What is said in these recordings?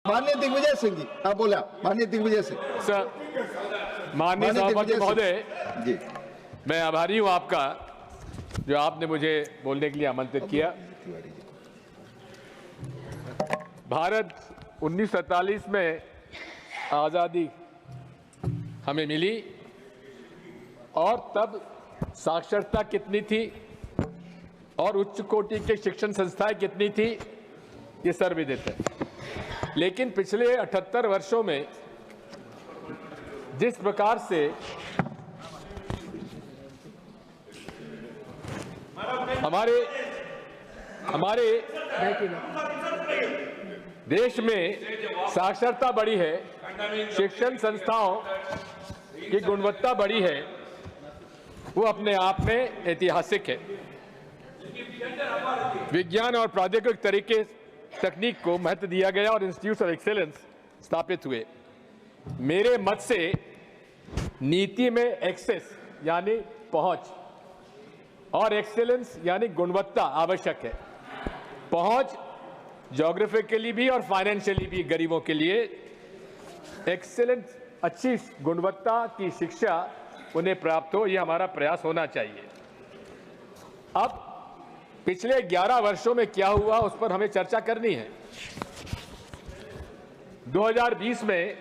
माननीय दिग्विजय सिंह जी, आप बोला। माननीय दिग्विजय सिंह सर, माननीय सभापति महोदय जी, मैं आभारी हूं आपका जो आपने मुझे बोलने के लिए आमंत्रित किया। भारत 1947 में आज़ादी हमें मिली और तब साक्षरता कितनी थी और उच्च कोटि के शिक्षण संस्थाएं कितनी थी, ये सर्वविदित है। लेकिन पिछले 78 वर्षों में जिस प्रकार से हमारे देश में साक्षरता बढ़ी है, शिक्षण संस्थाओं की गुणवत्ता बढ़ी है, वो अपने आप में ऐतिहासिक है। विज्ञान और प्रौद्योगिकी तकनीक को महत्व दिया गया और इंस्टीट्यूट ऑफ एक्सेलेंस स्थापित हुए। मेरे मत से नीति में एक्सेस यानी पहुंच और एक्सेलेंस यानी गुणवत्ता आवश्यक है। पहुंच ज्योग्राफिकली भी और फाइनेंशियली भी गरीबों के लिए एक्सेलेंस, अच्छी गुणवत्ता की शिक्षा उन्हें प्राप्त हो, यह हमारा प्रयास होना चाहिए। अब पिछले 11 वर्षों में क्या हुआ उस पर हमें चर्चा करनी है। 2020 में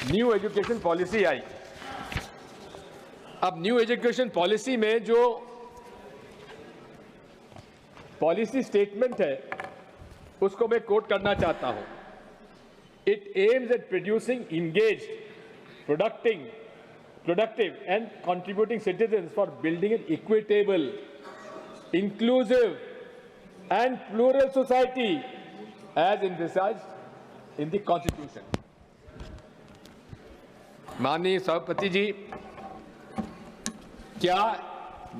न्यू एजुकेशन पॉलिसी आई। अब न्यू एजुकेशन पॉलिसी में जो पॉलिसी स्टेटमेंट है उसको मैं कोट करना चाहता हूं। It aims at producing engaged, productive and contributing citizens for building an equitable, inclusive and plural society as envisaged in the Constitution. माननीय सभापति जी, क्या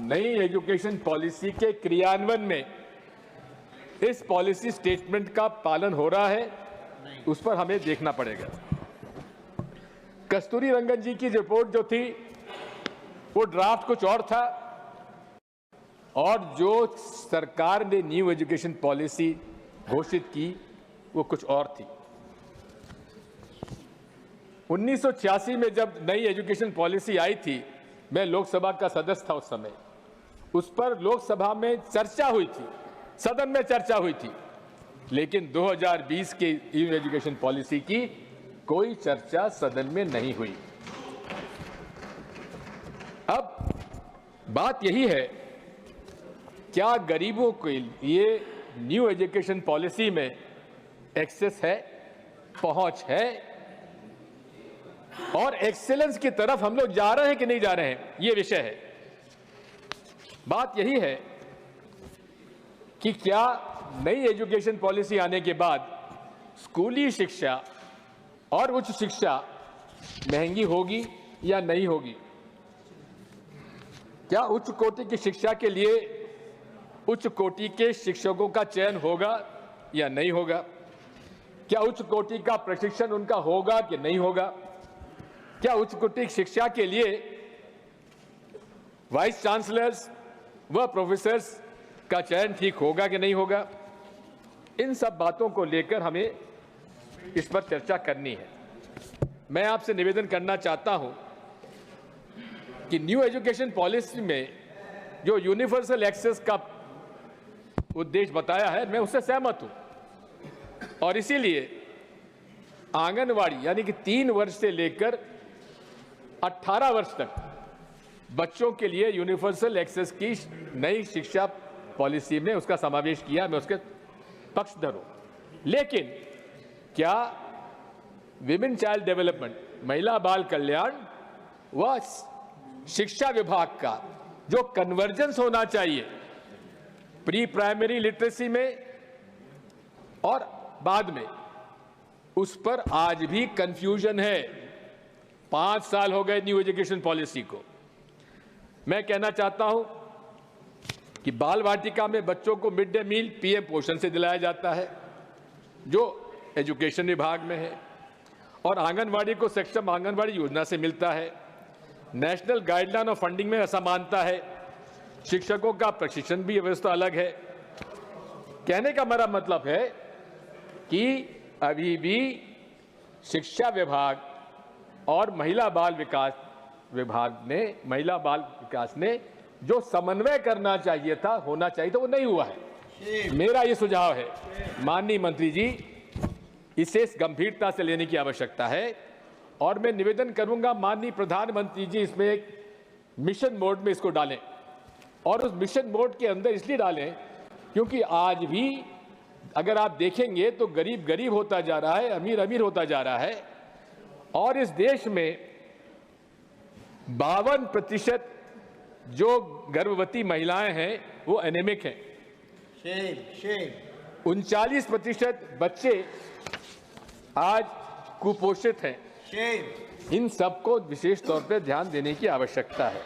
नई एजुकेशन पॉलिसी के क्रियान्वयन में इस पॉलिसी स्टेटमेंट का पालन हो रहा है, उस पर हमें देखना पड़ेगा। कस्तूरी रंगन जी की रिपोर्ट जो थी वो ड्राफ्ट कुछ और था और जो सरकार ने न्यू एजुकेशन पॉलिसी घोषित की वो कुछ और थी। 1986 में जब नई एजुकेशन पॉलिसी आई थी, मैं लोकसभा का सदस्य था उस समय। उस पर लोकसभा में चर्चा हुई थी, सदन में चर्चा हुई थी, लेकिन 2020 के न्यू एजुकेशन पॉलिसी की कोई चर्चा सदन में नहीं हुई। अब बात यही है, क्या गरीबों के लिए न्यू एजुकेशन पॉलिसी में एक्सेस है, पहुंच है और एक्सेलेंस की तरफ हम लोग जा रहे हैं कि नहीं जा रहे हैं, यह विषय है। बात यही है कि क्या नई एजुकेशन पॉलिसी आने के बाद स्कूली शिक्षा और उच्च शिक्षा महंगी होगी या नहीं होगी? क्या उच्च कोटि की शिक्षा के लिए उच्च कोटि के शिक्षकों का चयन होगा या नहीं होगा? क्या उच्च कोटि का प्रशिक्षण उनका होगा कि नहीं होगा? क्या उच्च कोटि की शिक्षा के लिए वाइस चांसलर्स व प्रोफेसर्स का चयन ठीक होगा कि नहीं होगा? इन सब बातों को लेकर हमें इस पर चर्चा करनी है। मैं आपसे निवेदन करना चाहता हूं कि न्यू एजुकेशन पॉलिसी में जो यूनिवर्सल एक्सेस का उद्देश्य बताया है, मैं उससे सहमत हूं और इसीलिए आंगनवाड़ी यानी कि 3 वर्ष से लेकर 18 वर्ष तक बच्चों के लिए यूनिवर्सल एक्सेस की नई शिक्षा पॉलिसी में उसका समावेश किया। मैं उसके पक्षधर हूं। लेकिन क्या विमेन चाइल्ड डेवलपमेंट, महिला बाल कल्याण व शिक्षा विभाग का जो कन्वर्जेंस होना चाहिए प्री प्राइमरी लिटरेसी में और बाद में, उस पर आज भी कंफ्यूजन है। 5 साल हो गए न्यू एजुकेशन पॉलिसी को। मैं कहना चाहता हूं कि बाल वाटिका में बच्चों को मिड डे मील पीएम पोषण से दिलाया जाता है जो एजुकेशन विभाग में है, और आंगनवाड़ी को सक्षम आंगनवाड़ी योजना से मिलता है। नेशनल गाइडलाइन ऑफ फंडिंग में असमानता है। शिक्षकों का प्रशिक्षण भी व्यवस्था अलग है। कहने का मेरा मतलब है कि अभी भी शिक्षा विभाग और महिला बाल विकास ने जो समन्वय करना चाहिए था, होना चाहिए था, वो नहीं हुआ है। मेरा ये सुझाव है माननीय मंत्री जी, इसे गंभीरता से लेने की आवश्यकता है और मैं निवेदन करूंगा माननीय प्रधानमंत्री जी इसमें एक मिशन मोड में इसको डालें और उस मिशन मोड के अंदर इसलिए डालें क्योंकि आज भी अगर आप देखेंगे तो गरीब गरीब होता जा रहा है, अमीर अमीर होता जा रहा है और इस देश में 52% जो गर्भवती महिलाएं हैं वो एनीमिक हैं। 39% बच्चे आज कुपोषित हैं। इन सबको विशेष तौर पर ध्यान देने की आवश्यकता है।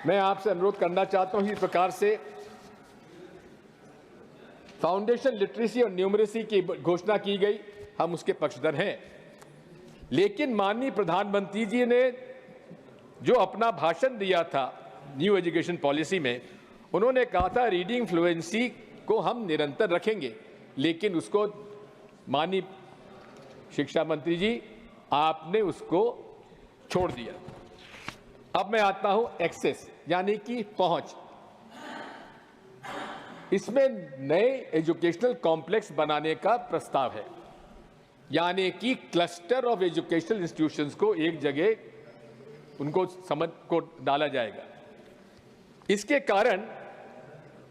मैं आपसे अनुरोध करना चाहता हूं इस प्रकार से फाउंडेशन लिटरेसी और न्यूमरेसी की घोषणा की गई, हम उसके पक्षधर हैं, लेकिन माननीय प्रधानमंत्री जी ने जो अपना भाषण दिया था न्यू एजुकेशन पॉलिसी में, उन्होंने कहा था रीडिंग फ्लुएंसी को हम निरंतर रखेंगे, लेकिन उसको माननीय शिक्षा मंत्री जी आपने उसको छोड़ दिया। अब मैं आता हूं एक्सेस यानी कि पहुंच। इसमें नए एजुकेशनल कॉम्प्लेक्स बनाने का प्रस्ताव है, यानी कि क्लस्टर ऑफ एजुकेशनल इंस्टीट्यूशंस को एक जगह उनको समझ को डाला जाएगा। इसके कारण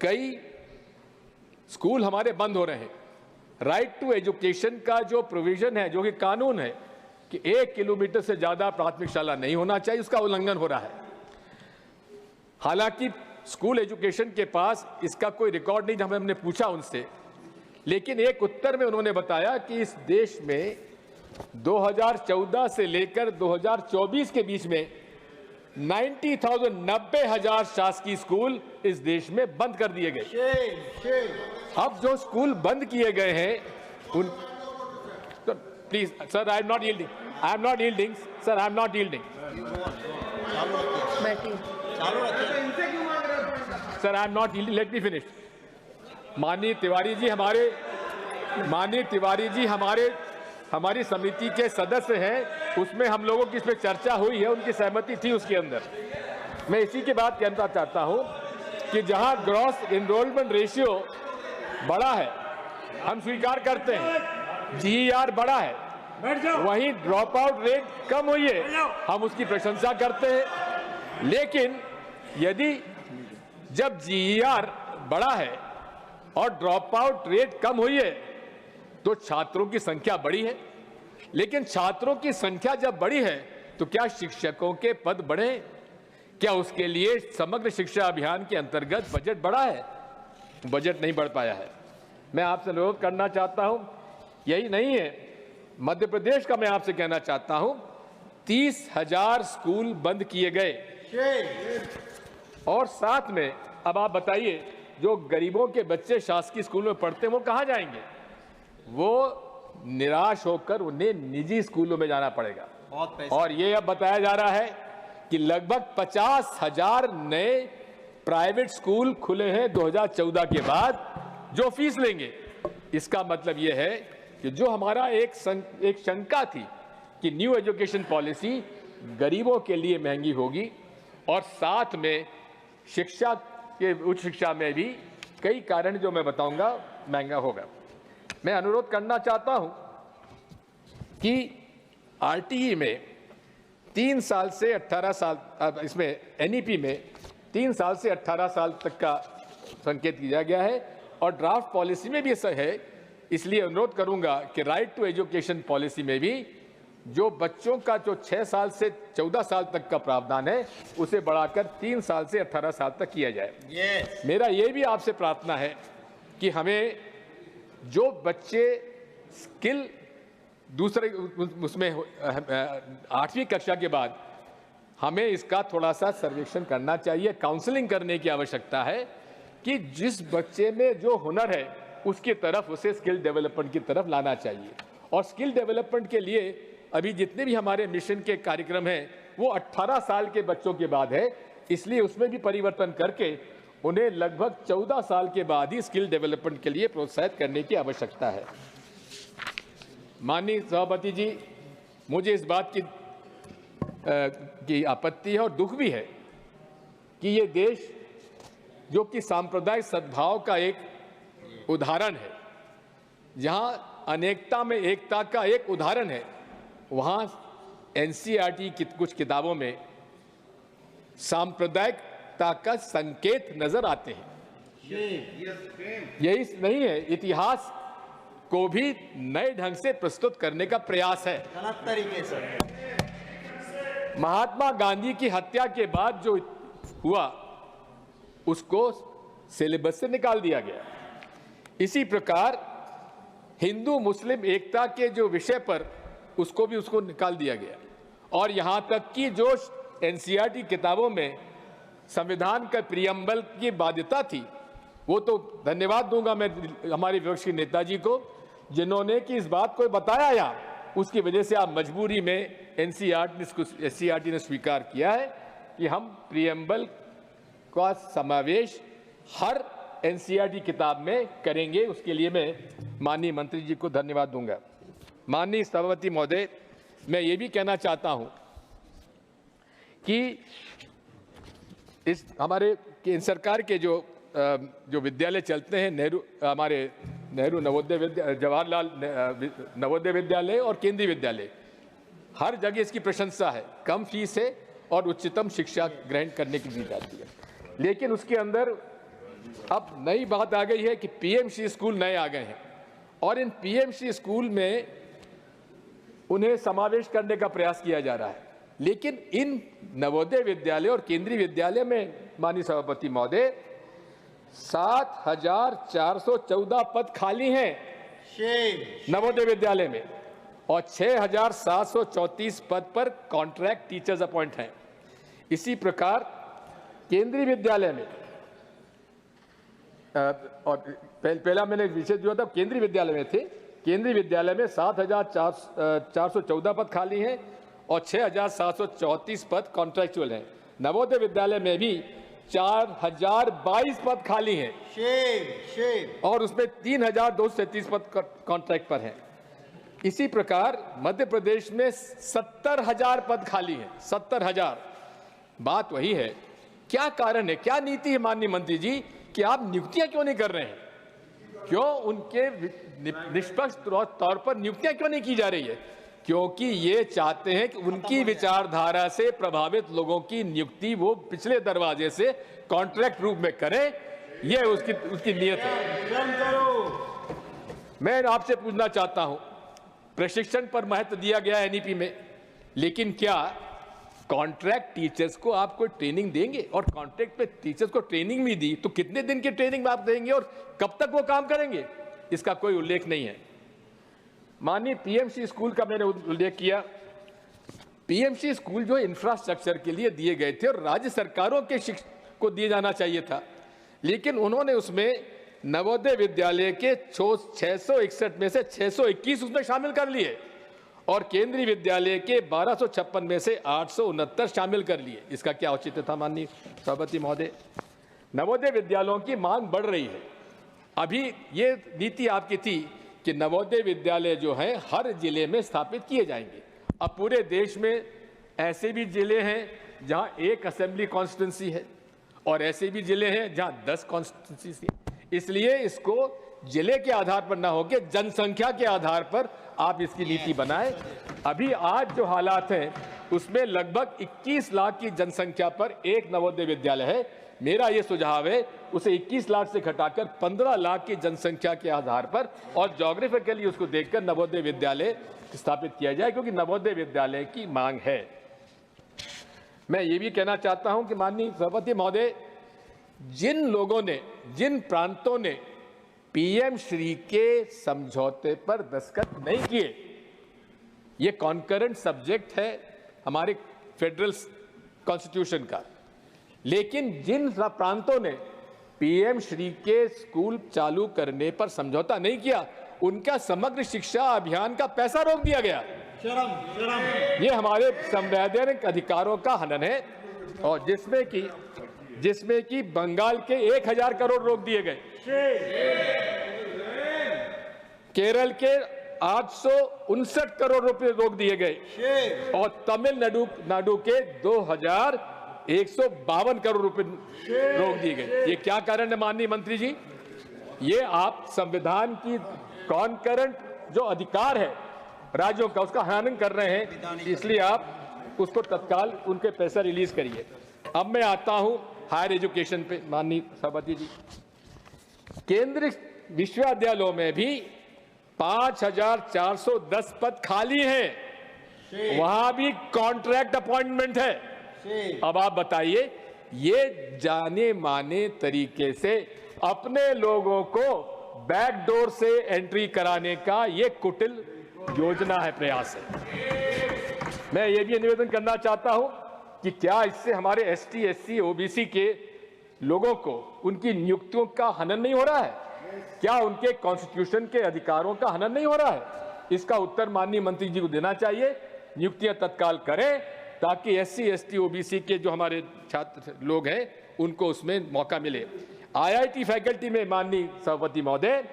कई स्कूल हमारे बंद हो रहे हैं। राइट टू एजुकेशन का जो प्रोविजन है, जो कि कानून है कि 1 किलोमीटर से ज्यादा प्राथमिक शाला नहीं होना चाहिए, उसका उल्लंघन हो रहा है। हालांकि स्कूल एजुकेशन के पास इसका कोई रिकॉर्ड नहीं, जब हमने पूछा उनसे, लेकिन एक उत्तर में उन्होंने बताया कि इस देश में 2014 से लेकर 2024 के बीच में 90,000 शासकीय स्कूल इस देश में बंद कर दिए गए। अब जो स्कूल बंद किए गए हैं उन तो please sir, I am not yielding sir, I am not yielding sir, I am not yielding, let me finish. माननीय तिवारी जी हमारी समिति के सदस्य हैं, उसमें हम लोगों की इसमें चर्चा हुई है, उनकी सहमति थी उसके अंदर। मैं इसी के बाद कहना चाहता हूं कि जहां ग्रॉस एनरोलमेंट रेशियो बड़ा है, हम स्वीकार करते हैं, जीईआर बड़ा है, वहीं ड्रॉप आउट रेट कम हुई है, हम उसकी प्रशंसा करते हैं। लेकिन यदि जब जीईआर बड़ा है और ड्रॉप आउट रेट कम हुई है तो छात्रों की संख्या बढ़ी है, लेकिन छात्रों की संख्या जब बढ़ी है तो क्या शिक्षकों के पद बढ़े? क्या उसके लिए समग्र शिक्षा अभियान के अंतर्गत बजट बढ़ा है? बजट नहीं बढ़ पाया है। मैं आपसे अनुरोध करना चाहता हूं, यही नहीं है, मध्य प्रदेश का मैं आपसे कहना चाहता हूं 30,000 स्कूल बंद किए गए और साथ में अब आप बताइए जो गरीबों के बच्चे शासकीय स्कूलों में पढ़ते हैं वो कहां जाएंगे? वो निराश होकर उन्हें निजी स्कूलों में जाना पड़ेगा। और ये अब बताया जा रहा है कि लगभग 50,000 नए प्राइवेट स्कूल खुले हैं 2014 के बाद जो फीस लेंगे। इसका मतलब यह है कि जो हमारा एक शंका थी कि न्यू एजुकेशन पॉलिसी गरीबों के लिए महंगी होगी और साथ में शिक्षा के उच्च शिक्षा में भी कई कारण जो मैं बताऊंगा महंगा होगा। मैं अनुरोध करना चाहता हूं कि आरटीई में 3 साल से 18 साल, इसमें एनईपी में 3 साल से 18 साल तक का संकेत किया गया है और ड्राफ्ट पॉलिसी में भी ऐसा है। इसलिए अनुरोध करूंगा कि राइट टू एजुकेशन पॉलिसी में भी जो बच्चों का जो 6 साल से 14 साल तक का प्रावधान है उसे बढ़ाकर 3 साल से 18 साल तक किया जाए। मेरा ये भी आपसे प्रार्थना है कि हमें जो बच्चे स्किल दूसरे उसमें 8वीं कक्षा के बाद हमें इसका थोड़ा सा सर्वेक्षण करना चाहिए, काउंसलिंग करने की आवश्यकता है कि जिस बच्चे में जो हुनर है उसकी तरफ उसे स्किल डेवलपमेंट की तरफ लाना चाहिए। और स्किल डेवलपमेंट के लिए अभी जितने भी हमारे मिशन के कार्यक्रम हैं वो 18 साल के बच्चों के बाद है, इसलिए उसमें भी परिवर्तन करके उन्हें लगभग 14 साल के बाद ही स्किल डेवलपमेंट के लिए प्रोत्साहित करने की आवश्यकता है। माननीय सभापति जी, मुझे इस बात की आपत्ति है और दुख भी है कि ये देश जो कि सांप्रदायिक सद्भाव का एक उदाहरण है, जहां अनेकता में एकता का एक उदाहरण है, वहां एनसीईआरटी की कुछ किताबों में सांप्रदायिकता का संकेत नजर आते हैं। यही नहीं है, इतिहास को भी नए ढंग से प्रस्तुत करने का प्रयास है। गलत तरीके से महात्मा गांधी की हत्या के बाद जो हुआ उसको सिलेबस से निकाल दिया गया। इसी प्रकार हिंदू मुस्लिम एकता के जो विषय पर उसको निकाल दिया गया, और यहां तक कि जो एनसीईआरटी किताबों में संविधान का प्रियम्बल की बाध्यता थी, वो तो धन्यवाद दूंगा मैं हमारे विपक्ष के नेताजी को, जिन्होंने कि इस बात को बताया या उसकी वजह से आप मजबूरी में एनसीईआरटी ने स्वीकार किया है कि हम प्रियम्बल का समावेश हर एनसीईआरटी किताब में करेंगे। उसके लिए मैं माननीय मंत्री जी को धन्यवाद दूंगा। माननीय सभापति महोदय, मैं ये भी कहना चाहता हूं कि इस हमारे केंद्र सरकार के जो विद्यालय चलते हैं, नेहरू नवोदय जवाहरलाल नवोदय विद्यालय और केंद्रीय विद्यालय, हर जगह इसकी प्रशंसा है। कम फीस है और उच्चतम शिक्षा ग्रहण करने की दी जाती है। लेकिन उसके अंदर अब नई बात आ गई है कि पीएमसी स्कूल नए आ गए हैं, और इन पीएमसी स्कूल में उन्हें समावेश करने का प्रयास किया जा रहा है। लेकिन इन नवोदय विद्यालय और केंद्रीय विद्यालय में माननीय सभापति महोदय 7,414 पद खाली हैं नवोदय विद्यालय में, और 6,734 पद पर कॉन्ट्रैक्ट टीचर्स अपॉइंट हैं। इसी प्रकार केंद्रीय विद्यालय में और पहला मैंने विषय जो था केंद्रीय विद्यालय में थे, केंद्रीय विद्यालय में 7,414 पद खाली हैं और 6,734 पद कॉन्ट्रैक्चुअल हैं। नवोदय विद्यालय में भी 4,022 पद खाली हैं और उसमें 3,233 पद कॉन्ट्रैक्ट पर हैं। इसी प्रकार मध्य प्रदेश में 70,000 पद खाली हैं, 70,000। बात वही है, क्या कारण है, क्या नीति है माननीय मंत्री जी कि आप नियुक्तियां क्यों नहीं कर रहे हैं? क्यों उनके निष्पक्ष तौर पर नियुक्तियां क्यों नहीं की जा रही है? क्योंकि ये चाहते हैं कि उनकी विचारधारा से प्रभावित लोगों की नियुक्ति वो पिछले दरवाजे से कॉन्ट्रैक्ट रूप में करें, ये उसकी नीयत है। मैं आपसे पूछना चाहता हूं, प्रशिक्षण पर महत्व दिया गया एनईपी में, लेकिन क्या कॉन्ट्रैक्ट टीचर्स को आप कोई ट्रेनिंग देंगे? और कॉन्ट्रैक्ट पे टीचर्स को ट्रेनिंग भी दी तो कितने दिन की ट्रेनिंग आप देंगे और कब तक वो काम करेंगे? इसका कोई उल्लेख नहीं है। माननीय पीएमसी स्कूल का मैंने उल्लेख किया। पीएमसी स्कूल जो इंफ्रास्ट्रक्चर के लिए दिए गए थे और राज्य सरकारों के को दिए जाना चाहिए था, लेकिन उन्होंने उसमें नवोदय विद्यालय के 661 में से 621 उसमें शामिल कर लिए और केंद्रीय विद्यालय के 1256 में से 869 शामिल कर लिए। इसका क्या औचित्य था माननीय सभापति महोदय? नवोदय विद्यालयों की मांग बढ़ रही है। अभी ये नीति आपकी थी कि नवोदय विद्यालय जो हैं हर जिले में स्थापित किए जाएंगे। अब पूरे देश में ऐसे भी जिले हैं जहां एक असेंबली कॉन्स्टिट्यूंसी है और ऐसे भी जिले हैं जहां 10 कॉन्स्टिट्यूंसी है। इसलिए इसको जिले के आधार पर ना होकर जनसंख्या के आधार पर आप इसकी नीति बनाएं। अभी आज जो हालात हैं उसमें लगभग 21 लाख की जनसंख्या पर एक नवोदय विद्यालय है। मेरा ये सुझाव है उसे 21 लाख से घटाकर 15 लाख की जनसंख्या के आधार पर और ज्योग्राफिकली उसको देखकर नवोदय विद्यालय स्थापित किया जाए, क्योंकि नवोदय विद्यालय की मांग है। मैं ये भी कहना चाहता हूं कि माननीय सभापति महोदय, जिन लोगों ने, जिन प्रांतों ने पीएम श्री के समझौते पर दस्तखत नहीं किए, ये कॉन्करेंट सब्जेक्ट है हमारे फेडरल कॉन्स्टिट्यूशन का, लेकिन जिन प्रांतों ने पीएम श्री के स्कूल चालू करने पर समझौता नहीं किया, उनका समग्र शिक्षा अभियान का पैसा रोक दिया गया। ये हमारे संवैधानिक अधिकारों का हनन है और जिसमें कि जिसमें कि बंगाल के 1000 करोड़ रोक दिए गए, केरल के 859 करोड़ रुपए रोक दिए गए और तमिलनाडु के 2152 करोड़ रुपए रोक दिए गए। ये क्या कारण है माननीय मंत्री जी? ये आप संविधान की कॉन्करेंट जो अधिकार है राज्यों का, उसका हनन कर रहे हैं, इसलिए आप उसको तत्काल उनके पैसा रिलीज करिए। अब मैं आता हूं हायर एजुकेशन पे। माननीय सभापति जी, केंद्रीय विश्वविद्यालयों में भी 5410 पद खाली हैं, वहां भी कॉन्ट्रैक्ट अपॉइंटमेंट है। अब आप बताइए, ये जाने माने तरीके से अपने लोगों को बैकडोर से एंट्री कराने का ये कुटिल योजना है, प्रयास है। मैं ये भी निवेदन करना चाहता हूं कि क्या इससे हमारे एसटी, एससी, ओबीसी के लोगों को उनकी नियुक्तियों का हनन नहीं हो रहा है? क्या उनके कॉन्स्टिट्यूशन के अधिकारों का हनन नहीं हो रहा है? इसका उत्तर माननीय मंत्री जी को देना चाहिए। नियुक्तियां तत्काल करें ताकि एससी, एसटी, ओबीसी के जो हमारे छात्र लोग हैं उनको उसमें मौका मिले। आईआईटी फैकल्टी में माननीय सभापति महोदय,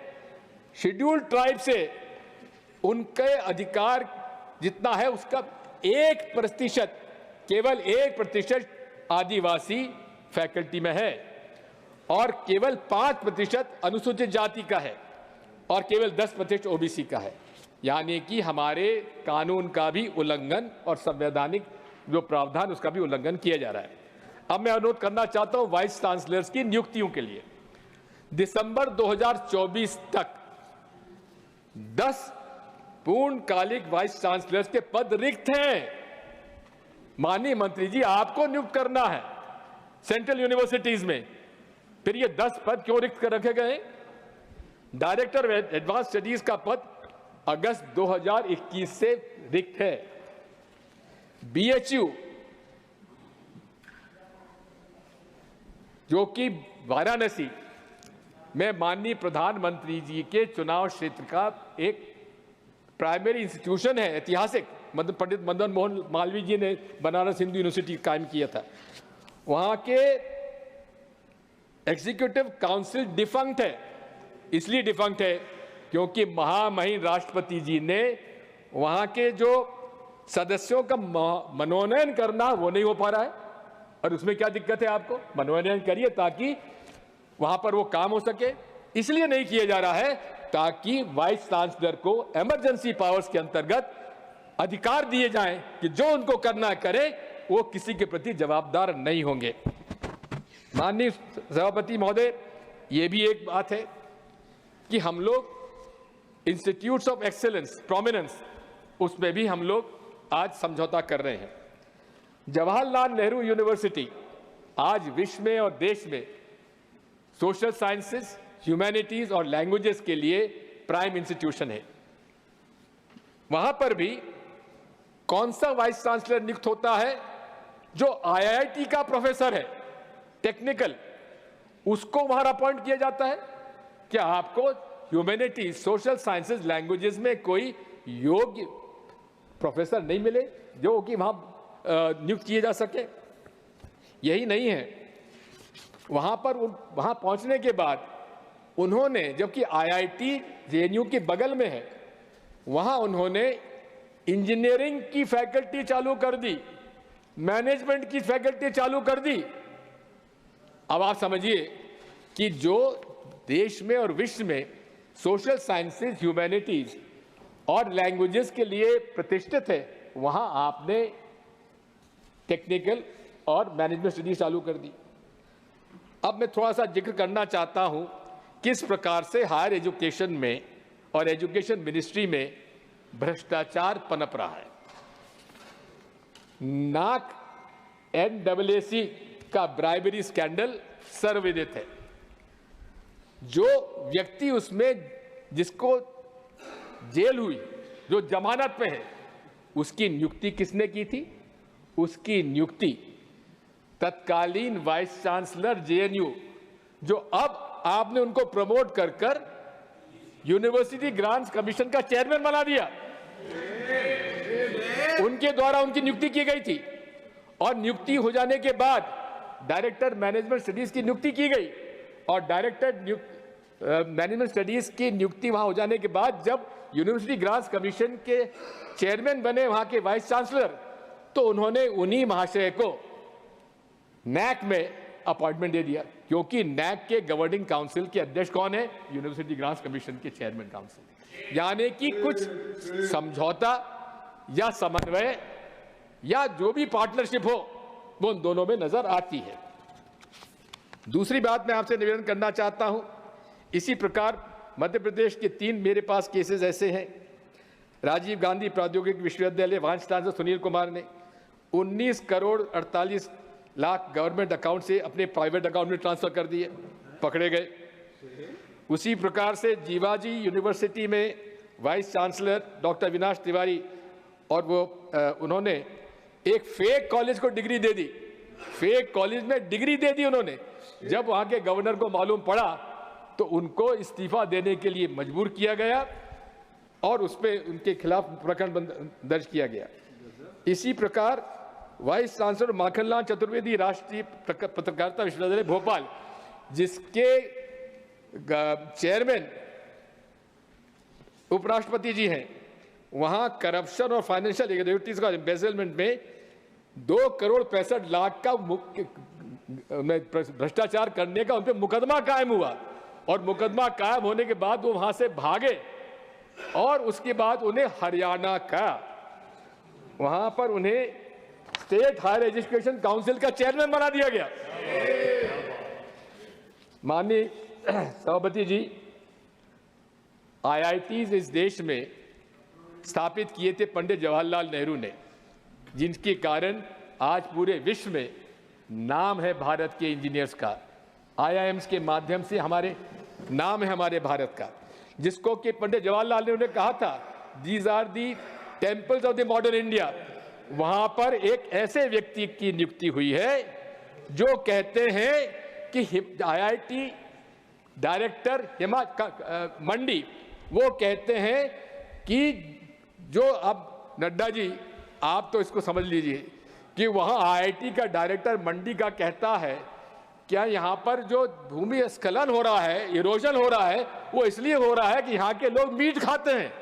शेड्यूल्ड ट्राइब से उनके अधिकार जितना है उसका 1%, केवल 1% आदिवासी फैकल्टी में है और केवल 5% अनुसूचित जाति का है और केवल 10% ओबीसी का है। यानी कि हमारे कानून का भी उल्लंघन और संवैधानिक जो प्रावधान उसका भी उल्लंघन किया जा रहा है। अब मैं अनुरोध करना चाहता हूं वाइस चांसलर्स की नियुक्तियों के लिए दिसंबर 2024 तक 10 पूर्णकालिक वाइस चांसलर्स के पद रिक्त हैं। माननीय मंत्री जी, आपको नियुक्त करना है सेंट्रल यूनिवर्सिटीज में, फिर ये 10 पद क्यों रिक्त कर रखे गए? डायरेक्टर एडवांस स्टडीज का पद अगस्त 2021 से रिक्त है। बीएचयू जो कि वाराणसी में माननीय प्रधानमंत्री जी के चुनाव क्षेत्र का एक प्राइमरी इंस्टीट्यूशन है, ऐतिहासिक, पंडित मदन मोहन मालवीय जी ने बनारस हिंदू यूनिवर्सिटी कायम किया था। वहां के एग्जीक्यूटिव काउंसिल डिफंक्ट है। इसलिए डिफंक्ट है क्योंकि महामहिम राष्ट्रपति जी ने वहां के जो सदस्यों का मनोनयन करना वो नहीं हो पा रहा है। और उसमें क्या दिक्कत है? आपको मनोनयन करिए ताकि वहां पर वो काम हो सके। इसलिए नहीं किया जा रहा है ताकि वाइस चांसलर को इमरजेंसी पावर्स के अंतर्गत अधिकार दिए जाएं कि जो उनको करना करे, वो किसी के प्रति जवाबदार नहीं होंगे। माननीय सभापति महोदय, ये भी एक बात है कि हम लोग इंस्टीट्यूट्स ऑफ एक्सेलेंस, प्रोमिनेंस, उसमें भी हम लोग आज समझौता कर रहे हैं। जवाहरलाल नेहरू यूनिवर्सिटी आज विश्व में और देश में सोशल साइंसेस, ह्यूमैनिटीज और लैंग्वेजेस के लिए प्राइम इंस्टीट्यूशन है। वहां पर भी कौन सा वाइस चांसलर नियुक्त होता है? जो आईआईटी का प्रोफेसर है टेक्निकल, उसको वहां अपॉइंट किया जाता है। क्या आपको ह्यूमैनिटीज, सोशल साइंसेज, लैंग्वेजेस में कोई योग्य प्रोफेसर नहीं मिले जो कि वहां नियुक्त किए जा सके? यही नहीं है, वहां पहुंचने के बाद उन्होंने, जबकि आईआईटी जेएनयू के बगल में है, वहां उन्होंने इंजीनियरिंग की फैकल्टी चालू कर दी, मैनेजमेंट की फैकल्टी चालू कर दी। अब आप समझिए कि जो देश में और विश्व में सोशल साइंसेज, ह्यूमैनिटीज और लैंग्वेजेस के लिए प्रतिष्ठित है, वहां आपने टेक्निकल और मैनेजमेंट स्टडीज चालू कर दी। अब मैं थोड़ा सा जिक्र करना चाहता हूं किस प्रकार से हायर एजुकेशन में और एजुकेशन मिनिस्ट्री में भ्रष्टाचार पनप रहा है। नाक NAAC का ब्राइबरी स्कैंडल सर्वविदित है। जो व्यक्ति उसमें, जिसको जेल हुई, जो जमानत पे है, उसकी नियुक्ति किसने की थी? उसकी नियुक्ति तत्कालीन वाइस चांसलर जेएनयू, जो अब आपने उनको प्रमोट कर यूनिवर्सिटी ग्रांट्स कमीशन का चेयरमैन बना दिया, उनके द्वारा उनकी नियुक्ति की गई थी। और नियुक्ति हो जाने के बाद डायरेक्टर मैनेजमेंट स्टडीज की नियुक्ति की गई और डायरेक्टर मैनेजमेंट स्टडीज की नियुक्ति वहां हो जाने के बाद जब यूनिवर्सिटी ग्रांट्स कमीशन के चेयरमैन बने वहां के वाइस चांसलर, तो उन्होंने उन्हीं महाशय को नैक में अपॉइंटमेंट दे दिया, क्योंकि नैक के गवर्निंग काउंसिल के अध्यक्ष कौन है? यूनिवर्सिटी ग्रांट्स कमीशन के चेयरमैन काउंसिल। यानी कि कुछ समझौता या समन्वय या जो भी पार्टनरशिप हो वो उन दोनों में नजर आती है। दूसरी बात मैं आपसे निवेदन करना चाहता हूं, इसी प्रकार मध्य प्रदेश के 3 मेरे पास केसेस ऐसे हैं। राजीव गांधी प्रौद्योगिकी विश्वविद्यालय वाइस चांसलर सुनील कुमार ने 19 करोड़ 48 लाख गवर्नमेंट अकाउंट से अपने प्राइवेट अकाउंट में ट्रांसफर कर दिए, पकड़े गए। उसी प्रकार से जीवाजी यूनिवर्सिटी में vice chancellor doctor Avinash Tiwari और उन्होंने एक फेक कॉलेज को डिग्री दे दी, फेक कॉलेज में डिग्री दे दी उन्होंने। जब वहां के गवर्नर को मालूम पड़ा तो उनको इस्तीफा देने के लिए मजबूर किया गया और उस पर उनके खिलाफ प्रकरण दर्ज किया गया। इसी प्रकार वाइस चांसलर माखनलाल चतुर्वेदी राष्ट्रीय पत्रकारिता विश्वविद्यालय भोपाल, जिसके चेयरमैन उपराष्ट्रपति जी हैं, वहां करप्शन और फाइनेंशियल इरेगुलरिटीज का एम्बेजलमेंट में 2 करोड़ 65 लाख का भ्रष्टाचार करने का उन पर मुकदमा कायम हुआ और मुकदमा कायम होने के बाद वो वहां से भागे और उसके बाद उन्हें हरियाणा का वहां पर उन्हें स्टेट हायर एजुकेशन काउंसिल का चेयरमैन बना दिया गया। माननीय सभापति जी, आईआईटीज इस देश में स्थापित किए थे पंडित जवाहरलाल नेहरू ने, जिनके कारण आज पूरे विश्व में नाम है भारत के इंजीनियर्स का। आईआईएम्स के माध्यम से हमारे नाम है हमारे भारत का, जिसको कि पंडित जवाहरलाल नेहरू ने कहा था these are the temples of the modern India. वहां पर एक ऐसे व्यक्ति की नियुक्ति हुई है जो कहते हैं कि आईआईटी डायरेक्टर मंडी, वो कहते हैं कि जो अब नड्डा जी आप तो इसको समझ लीजिए कि वहां आईआईटी का डायरेक्टर मंडी का कहता है क्या यहाँ पर जो भूमि स्खलन हो रहा है, इरोजन हो रहा है, वो इसलिए हो रहा है कि यहाँ के लोग मीट खाते हैं।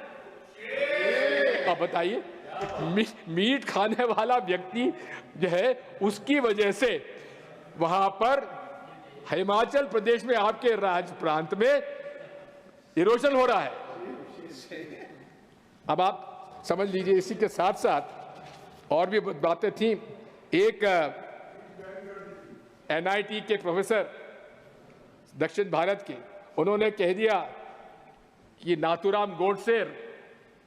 अब बताइए, मीट खाने वाला व्यक्ति जो है उसकी वजह से वहां पर हिमाचल प्रदेश में आपके राज्य प्रांत में इरोजन हो रहा है। अब आप समझ लीजिए, इसी के साथ साथ और भी बातें थी। एक एनआईटी के प्रोफेसर दक्षिण भारत के, उन्होंने कह दिया कि नाथूराम गोडसे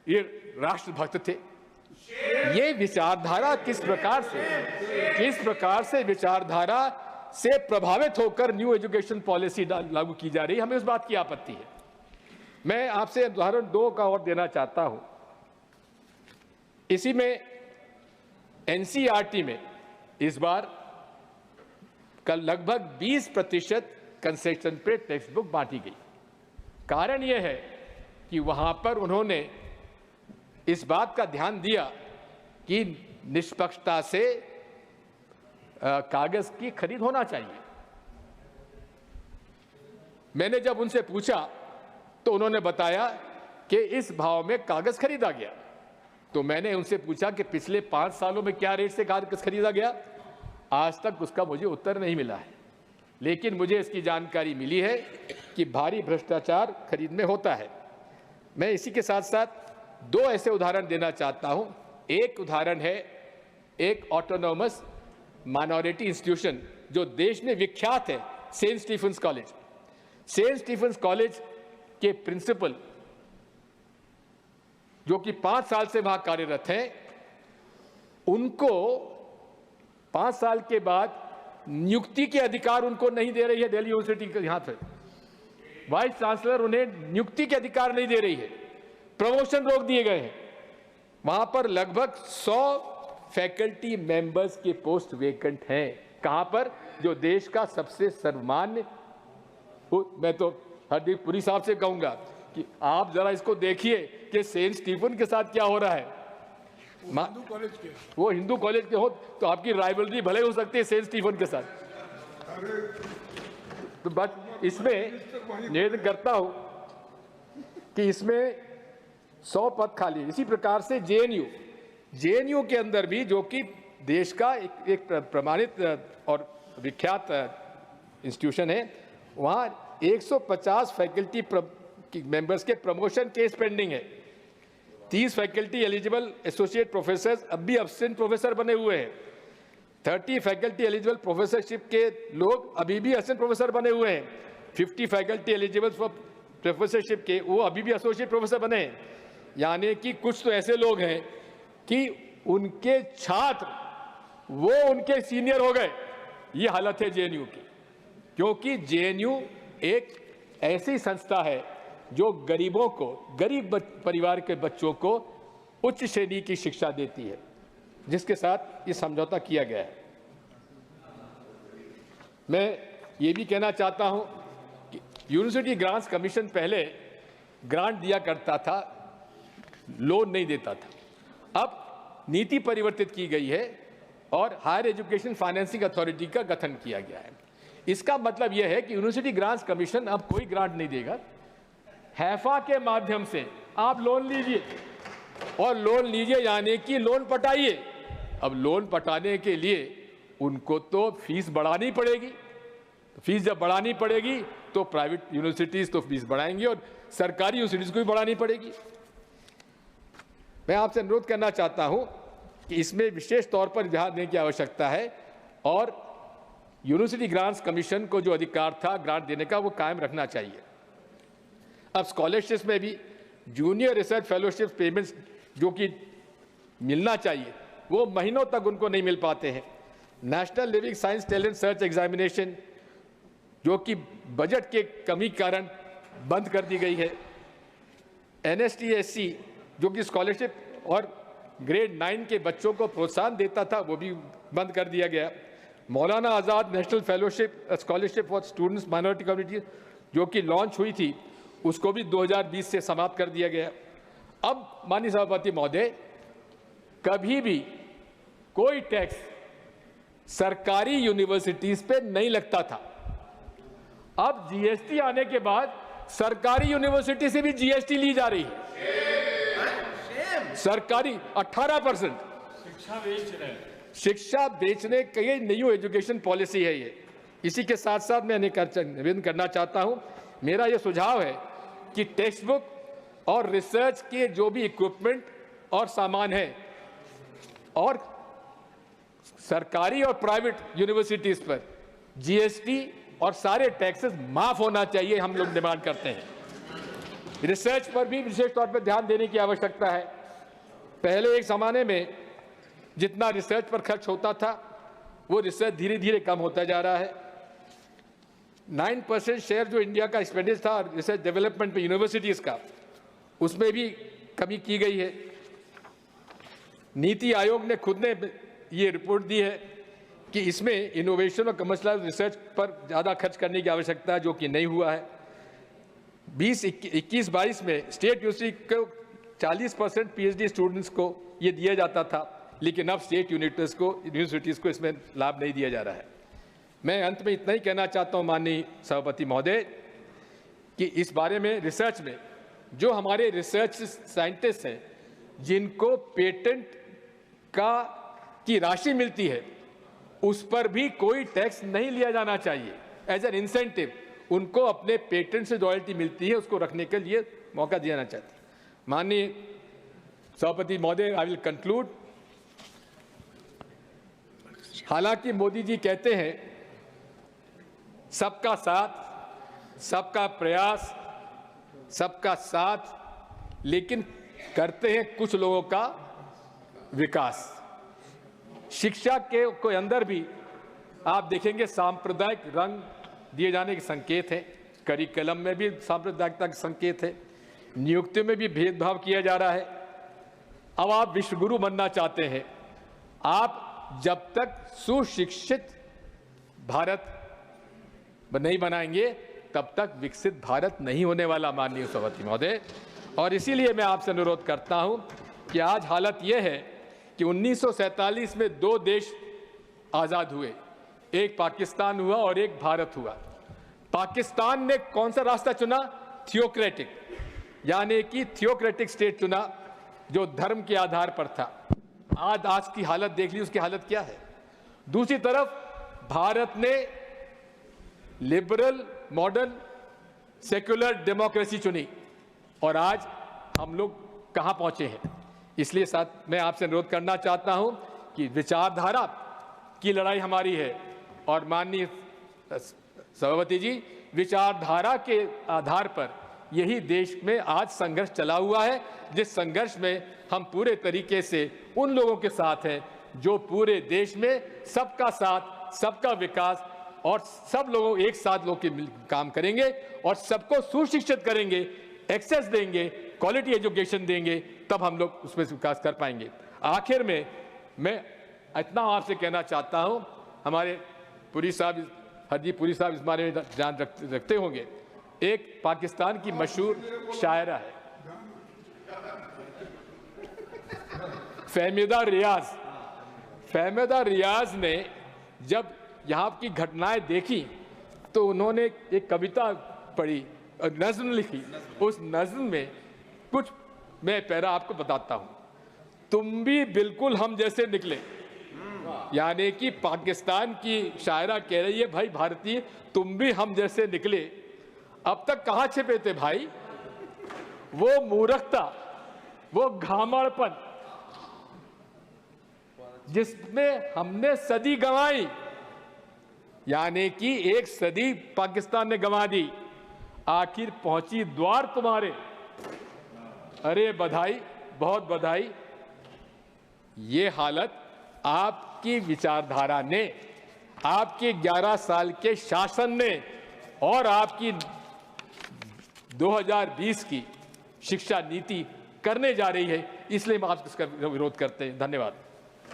ये राष्ट्रभक्त थे। ये विचारधारा किस प्रकार से विचारधारा से प्रभावित होकर न्यू एजुकेशन पॉलिसी लागू की जा रही है, हमें उस बात की आपत्ति है। मैं आपसे उदाहरण 2 का और देना चाहता हूं। इसी में एनसीईआरटी में इस बार कल लगभग 20% कंसेशन पे टेक्स्ट बुक बांटी गई। कारण यह है कि वहां पर उन्होंने इस बात का ध्यान दिया कि निष्पक्षता से कागज की खरीद होना चाहिए। मैंने जब उनसे पूछा तो उन्होंने बताया कि इस भाव में कागज खरीदा गया। तो मैंने उनसे पूछा कि पिछले 5 सालों में क्या रेट से कागज खरीदा गया। आज तक उसका मुझे उत्तर नहीं मिला है, लेकिन मुझे इसकी जानकारी मिली है कि भारी भ्रष्टाचार खरीद में होता है। मैं इसी के साथ साथ 2 ऐसे उदाहरण देना चाहता हूं। एक उदाहरण है एक ऑटोनोमस माइनॉरिटी इंस्टीट्यूशन जो देश में विख्यात है, Saint Stephen's College. Saint Stephen's College के प्रिंसिपल जो कि 5 साल से वहां कार्यरत हैं, उनको 5 साल के बाद नियुक्ति के अधिकार उनको नहीं दे रही है दिल्ली यूनिवर्सिटी के। यहां से वाइस चांसलर उन्हें नियुक्ति के अधिकार नहीं दे रही है, प्रमोशन रोक दिए गए हैं। वहां पर लगभग 100 फैकल्टी मेंबर्स के पोस्ट वेकेंट हैं। कहां पर? जो देश का सबसे सर्वमान्य, मैं तो हरदीप पुरी साहब से कहूंगा कि आप जरा इसको देखिए कि सेंट स्टीफन के साथ क्या हो रहा है। वो हिंदू कॉलेज के हो तो आपकी राइवलरी भले हो सकती है सेंट स्टीफन के साथ, तो बस इसमें निवेदन करता हूं कि इसमें 100 पद खाली। इसी प्रकार से जेएनयू के अंदर भी, जो कि देश का एक प्रमाणित और विख्यात इंस्टीट्यूशन है, वहां 150 फैकल्टी मेंबर्स के प्रमोशन केस पेंडिंग है। 30 फैकल्टी एलिजिबल एसोसिएट प्रोफेसर अब भी असिस्टेंट प्रोफेसर बने हुए हैं। 30 फैकल्टी एलिजिबल प्रोफेसरशिप के लोग अभी भी असिस्टेंट प्रोफेसर बने हुए हैं। 50 फैकल्टी एलिजिबल फॉर प्रोफेसरशिप के वो अभी भी एसोसिएट प्रोफेसर बने हैं। यानी कि कुछ तो ऐसे लोग हैं कि उनके छात्र वो उनके सीनियर हो गए। ये हालत है जेएनयू की, क्योंकि जेएनयू एक ऐसी संस्था है जो गरीबों को, गरीब परिवार के बच्चों को उच्च श्रेणी की शिक्षा देती है, जिसके साथ ये समझौता किया गया है। मैं ये भी कहना चाहता हूं कि यूनिवर्सिटी ग्रांट्स कमीशन पहले ग्रांट दिया करता था, लोन नहीं देता था। अब नीति परिवर्तित की गई है और हायर एजुकेशन फाइनेंसिंग अथॉरिटी का गठन किया गया है। इसका मतलब यह है कि यूनिवर्सिटी ग्रांट्स कमीशन अब कोई ग्रांट नहीं देगा। हैफा के माध्यम से आप लोन लीजिए, और लोन लीजिए यानी कि लोन पटाइए। अब लोन पटाने के लिए उनको तो फीस बढ़ानी पड़ेगी। फीस जब बढ़ानी पड़ेगी तो प्राइवेट यूनिवर्सिटीज तो फीस बढ़ाएंगी और सरकारी यूनिवर्सिटीज को भी बढ़ानी पड़ेगी। मैं आपसे अनुरोध करना चाहता हूं कि इसमें विशेष तौर पर ध्यान देने की आवश्यकता है और यूनिवर्सिटी ग्रांट्स कमीशन को जो अधिकार था ग्रांट देने का, वो कायम रखना चाहिए। अब स्कॉलरशिप्स में भी जूनियर रिसर्च फेलोशिप पेमेंट्स जो कि मिलना चाहिए, वो महीनों तक उनको नहीं मिल पाते हैं। National living science talent search examination जो कि बजट के कमी कारण बंद कर दी गई है। NST-SC जो कि स्कॉलरशिप और ग्रेड 9 के बच्चों को प्रोत्साहन देता था, वो भी बंद कर दिया गया। Maulana Azad national fellowship scholarship for students minority community जो कि लॉन्च हुई थी, उसको भी 2020 से समाप्त कर दिया गया। अब माननीय सभापति महोदय, कभी भी कोई टैक्स सरकारी यूनिवर्सिटीज पे नहीं लगता था। अब जीएसटी आने के बाद सरकारी यूनिवर्सिटी से भी जीएसटी ली जा रही है। सरकारी 18% शिक्षा बेचने की ये न्यू एजुकेशन पॉलिसी है। ये इसी के साथ साथ मैं निवेदन करना चाहता हूं, मेरा ये सुझाव है कि टेक्स्ट बुक और रिसर्च के जो भी इक्विपमेंट और सामान है, और सरकारी और प्राइवेट यूनिवर्सिटीज पर जीएसटी और सारे टैक्सेस माफ होना चाहिए, हम लोग डिमांड करते हैं। रिसर्च पर भी विशेष तौर पर ध्यान देने की आवश्यकता है। पहले एक जमाने में जितना रिसर्च पर खर्च होता था, वो रिसर्च धीरे धीरे कम होता जा रहा है। 9% शेयर जो इंडिया का एक्सपेंडिचर था रिसर्च डेवलपमेंट पे यूनिवर्सिटीज का, उसमें भी कमी की गई है। नीति आयोग ने खुद ने ये रिपोर्ट दी है कि इसमें इनोवेशन और कमर्शियल रिसर्च पर ज़्यादा खर्च करने की आवश्यकता है, जो कि नहीं हुआ है। 2021-22 में स्टेट यूनिवर्सिटी को 40% पीएचडी स्टूडेंट्स को ये दिया जाता था, लेकिन अब स्टेट यूनिवर्सिटीज़ को इसमें लाभ नहीं दिया जा रहा है। मैं अंत में इतना ही कहना चाहता हूँ माननीय सभापति महोदय कि इस बारे में रिसर्च में जो हमारे रिसर्च साइंटिस्ट हैं, जिनको पेटेंट की राशि मिलती है, उस पर भी कोई टैक्स नहीं लिया जाना चाहिए। एज एन इंसेंटिव उनको अपने पेटेंट से रॉयल्टी मिलती है, उसको रखने के लिए मौका दिया जाना चाहिए। माननीय सभापति महोदय, आई विल कंक्लूड। हालांकि मोदी जी कहते हैं सबका साथ, सबका प्रयास, सबका साथ, लेकिन करते हैं कुछ लोगों का विकास। शिक्षा के अंदर भी आप देखेंगे सांप्रदायिक रंग दिए जाने के संकेत है। करिकुलम में भी सांप्रदायिकता के संकेत है। नियुक्ति में भी भेदभाव किया जा रहा है। अब आप विश्वगुरु बनना चाहते हैं। आप जब तक सुशिक्षित भारत नहीं बनाएंगे, तब तक विकसित भारत नहीं होने वाला, माननीय सभापति महोदय। और इसीलिए मैं आपसे अनुरोध करता हूं कि आज हालत यह है कि 1947 में 2 देश आज़ाद हुए, एक पाकिस्तान हुआ और एक भारत हुआ। पाकिस्तान ने कौन सा रास्ता चुना? थियोक्रेटिक, यानी कि थियोक्रेटिक स्टेट चुना जो धर्म के आधार पर था। आज की हालत देख ली, उसकी हालत क्या है। दूसरी तरफ भारत ने लिबरल मॉडर्न सेक्युलर डेमोक्रेसी चुनी और आज हम लोग कहां पहुंचे हैं। इसलिए साथ मैं आपसे अनुरोध करना चाहता हूं कि विचारधारा की लड़ाई हमारी है और माननीय सभापति जी, विचारधारा के आधार पर यही देश में आज संघर्ष चला हुआ है, जिस संघर्ष में हम पूरे तरीके से उन लोगों के साथ हैं जो पूरे देश में सबका साथ, सबका विकास और सब लोगों एक साथ लोग के काम करेंगे और सबको सुशिक्षित करेंगे, एक्सेस देंगे, क्वालिटी एजुकेशन देंगे, तब हम लोग उसमें विकास कर पाएंगे। आखिर में मैं इतना आपसे कहना चाहता हूं, हमारे पुरी साहब, हरदीप पुरी साहब इस बारे में ध्यान रखते होंगे। एक पाकिस्तान की मशहूर शायरा है फहमीदा रियाज। फहमीदा रियाज ने जब यहाँ की घटनाएं देखी तो उन्होंने एक कविता पढ़ी, नज्म लिखी। उस नज्म में कुछ मैं पैरा आपको बताता हूं। तुम भी बिल्कुल हम जैसे निकले, यानी कि पाकिस्तान की शायरा कह रही है, भाई भारतीय तुम भी हम जैसे निकले, अब तक कहां छिपे थे भाई। वो मूर्खता, वो घामड़पन जिसमें हमने सदी गंवाई, यानी कि एक सदी पाकिस्तान ने गंवा दी, आखिर पहुंची द्वार तुम्हारे। अरे बधाई, बहुत बधाई। ये हालत आपकी विचारधारा ने, आपके 11 साल के शासन ने और आपकी 2020 की शिक्षा नीति करने जा रही है। इसलिए हम आप इसका विरोध करते हैं। धन्यवाद।